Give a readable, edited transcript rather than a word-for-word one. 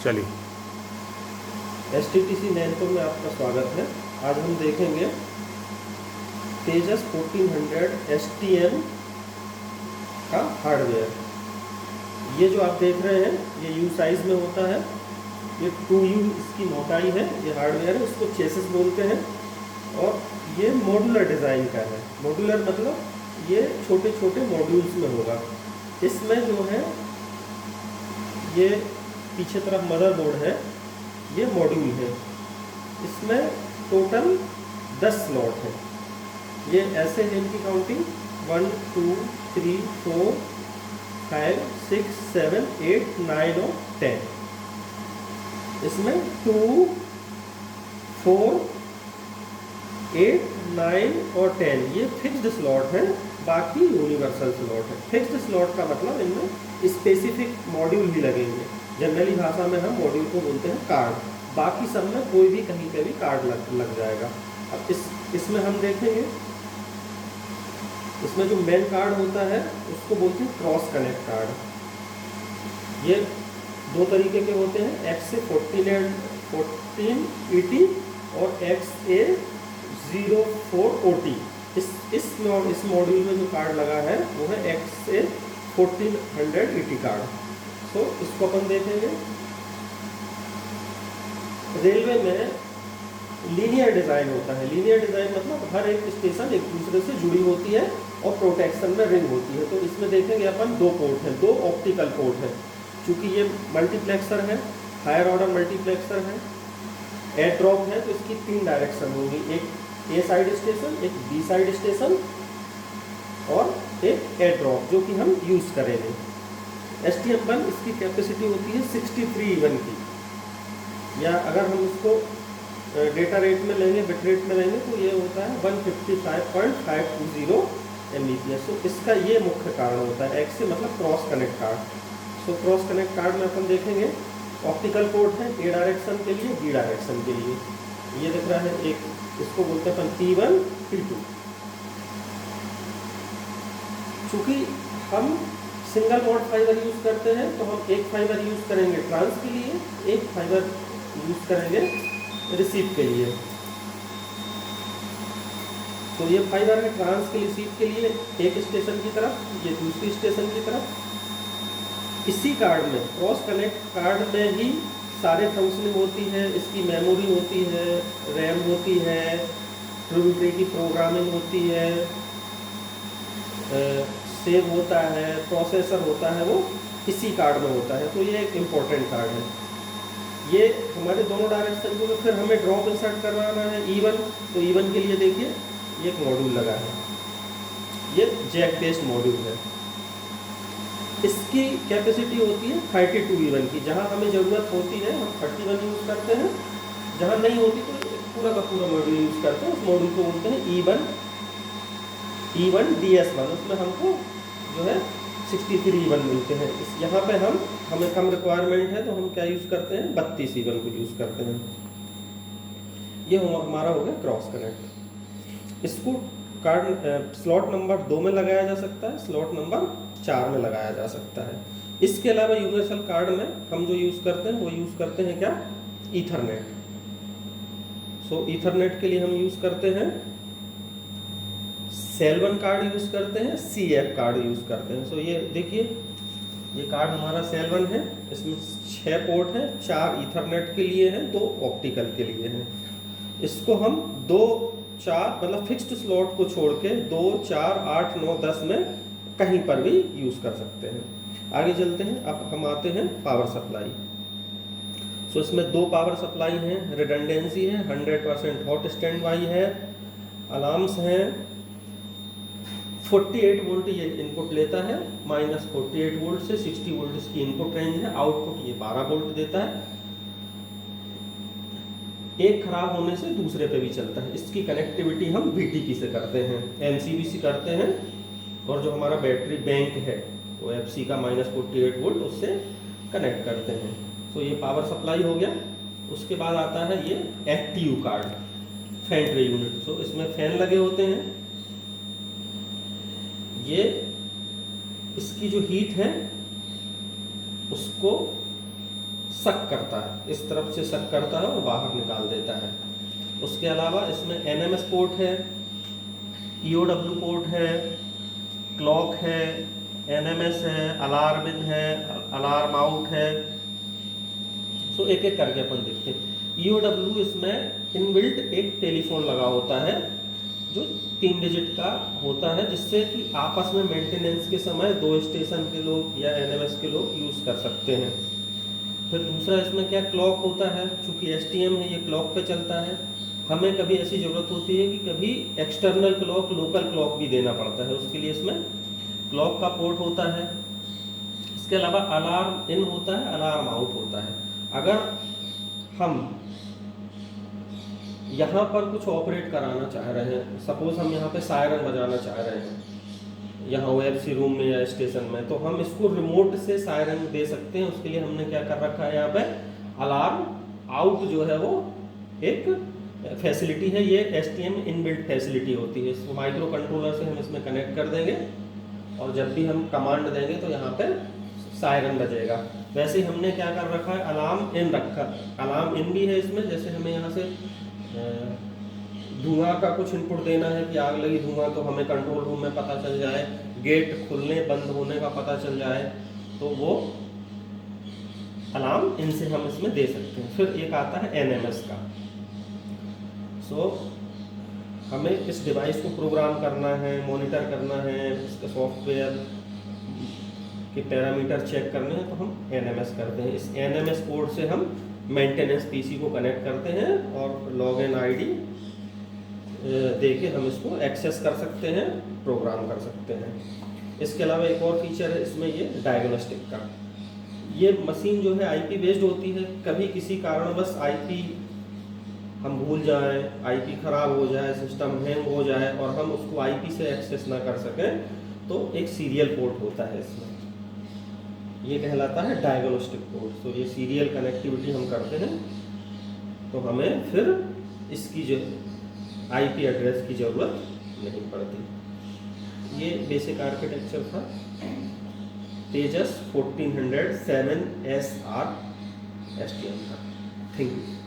चलिए। STTC नैनपुर में आपका स्वागत है। आज हम देखेंगे तेजस 1400 STM का हार्डवेयर। ये जो आप देख रहे हैं ये U साइज में होता है, ये 2U इसकी मोटाई है। ये हार्डवेयर है, उसको चेसिस बोलते हैं और ये मॉड्यूलर डिज़ाइन का है। मॉड्यूलर मतलब ये छोटे छोटे मॉड्यूल्स में होगा। इसमें जो है ये पीछे तरफ मदरबोर्ड है, ये मॉड्यूल है। इसमें टोटल 10 स्लॉट है। ये ऐसे है इनकी काउंटिंग 1 2 3 4 5 6 7 8 9 और 10। इसमें 2 4 8 9 और 10 ये फिक्स्ड स्लॉट है, बाकी यूनिवर्सल स्लॉट है। फिक्स्ड स्लॉट का मतलब इनमें स्पेसिफिक मॉड्यूल ही लगेंगे। जनरली भाषा में हम मॉड्यूल को बोलते हैं कार्ड, बाकी सब में कोई भी कहीं पे भी कार्ड लग जाएगा। अब इसमें हम देखेंगे, इसमें जो मेन कार्ड होता है उसको बोलते हैं क्रॉस कनेक्ट कार्ड। ये दो तरीके के होते हैं, XA14 ET और XA04 OT। इस मॉड्यूल में जो कार्ड लगा है वो है XA1400 ET कार्ड। तो इसको अपन देखेंगे। रेलवे में लीनियर डिज़ाइन होता है। लीनियर डिज़ाइन मतलब हर एक स्टेशन एक दूसरे से जुड़ी होती है और प्रोटेक्शन में रिंग होती है। तो इसमें देखेंगे अपन दो पोर्ट हैं, दो ऑप्टिकल पोर्ट हैं। चूँकि ये मल्टीप्लेक्सर है, हायर ऑर्डर मल्टीप्लेक्सर है, एयर ड्रॉप है, तो इसकी 3 डायरेक्शन होंगी, एक ए साइड स्टेशन, एक बी साइड स्टेशन और एक एयर ड्रॉप, जो कि हम यूज़ करेंगे। STM1 इसकी कैपेसिटी होती है 63 इवन की, या अगर हम इसको डेटा रेट में लेंगे, बिट रेट में लेंगे तो ये होता है 155.520 Mbps। तो इसका ये मुख्य कारण होता है। एक्स से मतलब cross connect card. So cross connect card में अपन देखेंगे ऑप्टिकल पोर्ट है ए डायरेक्शन के लिए, बी डायरेक्शन के लिए। ये दिख रहा है एक, इसको बोलते हैं अपन T1 T2। चूँकि हम सिंगल मोड फाइबर यूज़ करते हैं तो हम एक फाइबर यूज़ करेंगे ट्रांस के लिए, एक फाइबर यूज़ करेंगे रिसीव के लिए। तो ये फाइबर है ट्रांस के रिसीव के लिए एक स्टेशन की तरफ, ये दूसरी स्टेशन की तरफ। इसी कार्ड में, क्रॉस कनेक्ट कार्ड में ही सारे फंक्शनिंग होती है। इसकी मेमोरी होती है, रैम होती है, ट्रूबिट्री की प्रोग्रामिंग होती है, सेव होता है, प्रोसेसर होता है, वो इसी कार्ड में होता है। तो ये एक इम्पोर्टेंट कार्ड है। ये हमारे दोनों डायरेक्शन को, फिर हमें ड्रॉप इंसर्ट करवाना है E1, तो E1 के लिए देखिए ये एक मॉड्यूल लगा है, ये जैक बेस्ड मॉड्यूल है। इसकी कैपेसिटी होती है 32 E1 की। जहाँ हमें ज़रूरत होती है हम 31 यूज़ करते हैं, जहाँ नहीं होती तो पूरा का पूरा मॉड्यूल यूज़ करते हैं। उस मॉड्यूल को बोलते हैं E1 DS1। उसमें हमको जो है 63 E1 मिलते हैं। इस यहाँ पे हमें कम रिक्वायरमेंट है तो हम क्या यूज़ करते हैं, 32 E1 को यूज़ करते हैं। ये हमारा हो गया क्रॉस कनेक्ट। इसको कार्ड स्लॉट नंबर 2 में लगाया जा सकता है, स्लॉट नंबर 4 में लगाया जा सकता है। इसके अलावा यूनिवर्सल कार्ड में हम जो यूज़ करते हैं वो यूज़ करते हैं क्या, ईथरनेट। सो ईथरनेट के लिए हम यूज़ करते हैं सेल1 कार्ड यूज़ करते हैं, CF कार्ड यूज़ करते हैं। सो ये देखिए, ये कार्ड हमारा सेल1 है। इसमें 6 पोर्ट हैं, 4 ईथरनेट के लिए हैं, 2 ऑप्टिकल के लिए हैं। इसको हम 2 4 मतलब फिक्स्ड स्लॉट को छोड़ के 2 4 8 9 10 में कहीं पर भी यूज़ कर सकते हैं। आगे चलते हैं, अब हम आते हैं पावर सप्लाई। सो इसमें 2 पावर सप्लाई हैं, रिडंडेंसी है, 100% हॉट स्टैंड बाई है, अलार्म्स हैं। 48 वोल्ट ये इनपुट लेता है, -48 वोल्ट से 60 वोल्ट इसकी इनपुट रेंज है। आउटपुट ये 12 वोल्ट देता है। एक खराब होने से दूसरे पे भी चलता है। इसकी कनेक्टिविटी हम VTP से करते हैं, MCB से करते हैं, और जो हमारा बैटरी बैंक है वो FC का -48 वोल्ट उससे कनेक्ट करते हैं। तो ये पावर सप्लाई हो गया। उसके बाद आता है ये FTU card, fan tray unit. So इसमें फैन लगे होते हैं। ये इसकी जो हीट है उसको सक करता है, इस तरफ से सक करता है और बाहर निकाल देता है। उसके अलावा इसमें NMS पोर्ट है, EOW पोर्ट है, क्लॉक है, NMS है, अलार्म इन है, अलार्म आउट है। सो एक एक करके अपन देखते हैं। EOW इसमें इनबिल्ट एक टेलीफोन लगा होता है जो 3 डिजिट का होता है, जिससे कि आपस में मेंटेनेंस के समय 2 स्टेशन के लोग या NMS के लोग यूज़ कर सकते हैं। फिर दूसरा इसमें क्या क्लॉक होता है, चूँकि STM है ये क्लॉक पे चलता है। हमें कभी ऐसी ज़रूरत होती है कि कभी एक्सटर्नल क्लॉक, लोकल क्लॉक भी देना पड़ता है, उसके लिए इसमें क्लॉक का पोर्ट होता है। इसके अलावा अलार्म इन होता है, अलार्म आउट होता है। अगर हम यहाँ पर कुछ ऑपरेट कराना चाह रहे हैं, सपोज हम यहाँ पे सायरन बजाना चाह रहे हैं यहाँ OFC रूम में या स्टेशन में, तो हम इसको रिमोट से सायरन दे सकते हैं। उसके लिए हमने क्या कर रखा है, यहाँ पे अलार्म आउट जो है वो एक फैसिलिटी है, ये STM इनबिल्ट फैसिलिटी होती है। इसको माइक्रो कंट्रोलर से हम इसमें कनेक्ट कर देंगे और जब भी हम कमांड देंगे तो यहाँ पे सायरन बजेगा। वैसे ही हमने क्या कर रखा है, अलार्म इन रखा, अलार्म इन भी है इसमें। जैसे हमें यहाँ से धुआं का कुछ इनपुट देना है कि आग लगी धुआं, तो हमें कंट्रोल रूम में पता चल जाए, गेट खुलने बंद होने का पता चल जाए, तो वो अलार्म इनसे हम इसमें दे सकते हैं। फिर एक आता है NMS का। सो हमें इस डिवाइस को प्रोग्राम करना है, मॉनिटर करना है, इसके सॉफ्टवेयर के पैरामीटर चेक करने हैं, तो हम NMS करते हैं। इस NMS पोर्ट से हम मेंटेनेंस PC को कनेक्ट करते हैं और लॉगिन ID देके हम इसको एक्सेस कर सकते हैं, प्रोग्राम कर सकते हैं। इसके अलावा एक और फीचर है इसमें, ये डायग्नोस्टिक का। ये मशीन जो है IP बेस्ड होती है। कभी किसी कारणवश IP हम भूल जाएं, IP खराब हो जाए, सिस्टम हैंग हो जाए और हम उसको IP से एक्सेस ना कर सकें, तो एक सीरियल पोर्ट होता है इसमें, ये कहलाता है डायग्नोस्टिक पोर्ट। तो ये सीरियल कनेक्टिविटी हम करते हैं तो हमें फिर इसकी जो IP एड्रेस की ज़रूरत नहीं पड़ती। ये बेसिक आर्किटेक्चर था तेजस 1400 7SR STM का। Thank you.